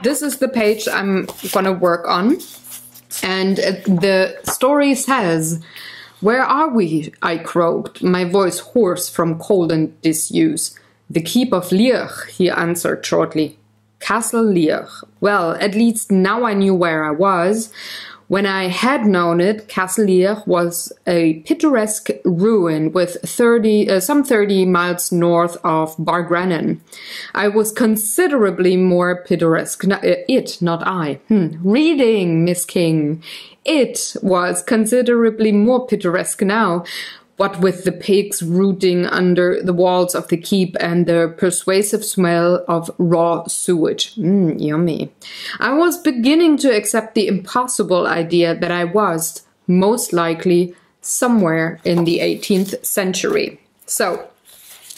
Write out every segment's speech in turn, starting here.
this is the page I'm gonna work on. And the story says, "Where are we?" I croaked, my voice hoarse from cold and disuse. "The keep of Leoch," he answered shortly. "Castle Leoch. Well, at least now I knew where I was. When I had known it, Castle Leoch was a picturesque ruin with some 30 miles north of Bargrannon. I was considerably more picturesque. It, not I. Reading, Miss King. It was considerably more picturesque now. What with the pigs rooting under the walls of the keep and the persuasive smell of raw sewage. Yummy. I was beginning to accept the impossible idea that I was, most likely, somewhere in the 18th century. So,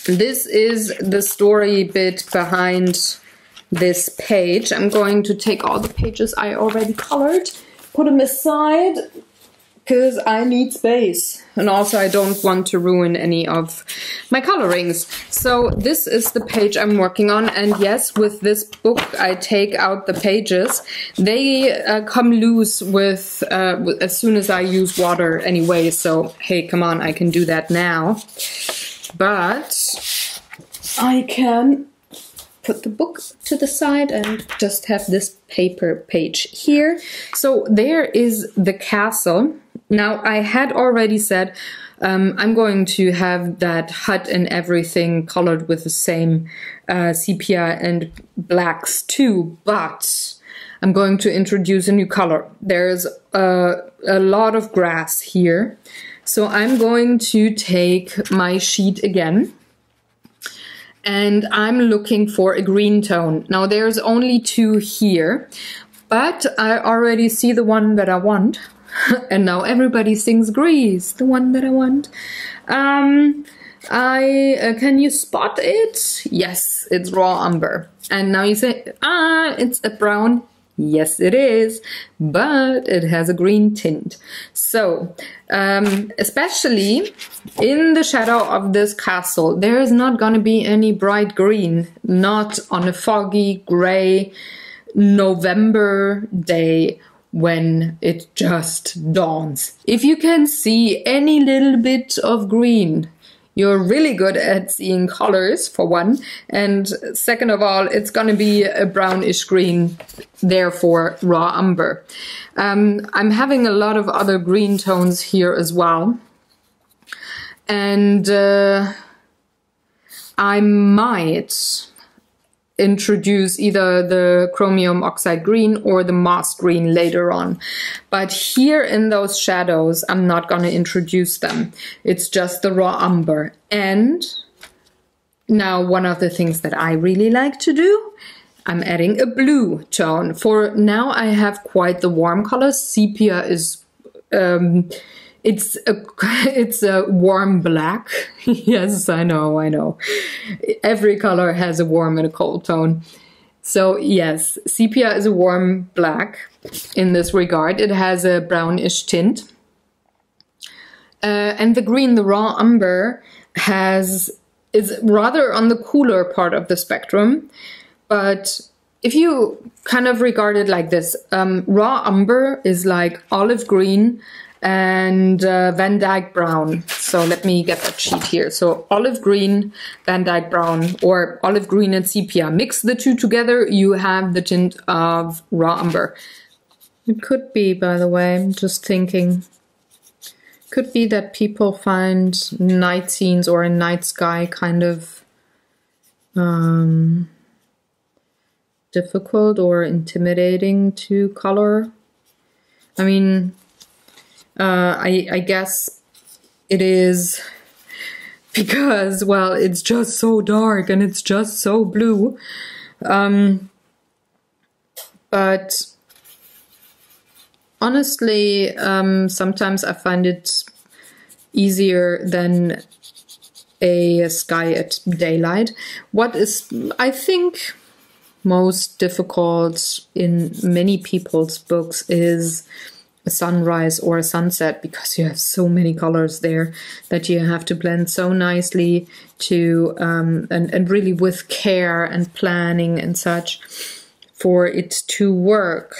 this is the story bit behind this page. I'm going to take all the pages I already colored, put them aside, because I need space, and also I don't want to ruin any of my colorings. So this is the page I'm working on, and yes, with this book I take out the pages. They come loose with as soon as I use water anyway, so hey, come on, I can do that now. But I can put the book to the side and just have this paper page here. So there is the castle. Now, I had already said I'm going to have that hut and everything colored with the same sepia and blacks too, but I'm going to introduce a new color. There's a lot of grass here, so I'm going to take my sheet again, and I'm looking for a green tone. Now, there's only 2 here, but I already see the one that I want. And now everybody sings Grease, the one that I want. Can you spot it? Yes, it's raw umber. And now you say, it's a brown. Yes, it is, but it has a green tint. So, especially in the shadow of this castle, there is not going to be any bright green, not on a foggy, gray November day, when it just dawns. If you can see any little bit of green, you're really good at seeing colors, for one, and second of all, it's gonna be a brownish green, therefore raw umber. I'm having a lot of other green tones here as well, and I might introduce either the chromium oxide green or the moss green later on. But here in those shadows, I'm not going to introduce them. It's just the raw umber. And now one of the things that I really like to do, I'm adding a blue tone. For now I have quite the warm colors. Sepia is it's a warm black. Yes, I know. Every color has a warm and a cold tone. So yes, sepia is a warm black in this regard. It has a brownish tint. And the green, the raw umber, is rather on the cooler part of the spectrum. But if you kind of regard it like this, raw umber is like olive green and Van Dyke brown. So let me get that sheet here. So olive green, Van Dyke brown, or olive green and sepia. Mix the two together, you have the tint of raw umber. It could be, by the way, I'm just thinking, could be that people find night scenes or a night sky kind of difficult or intimidating to color. I mean, I guess it is because, well, it's just so dark and it's just so blue. But honestly, sometimes I find it easier than a sky at daylight. What is, I think, most difficult in many people's books is a sunrise or a sunset, because you have so many colors there that you have to blend so nicely to and really with care and planning and such for it to work.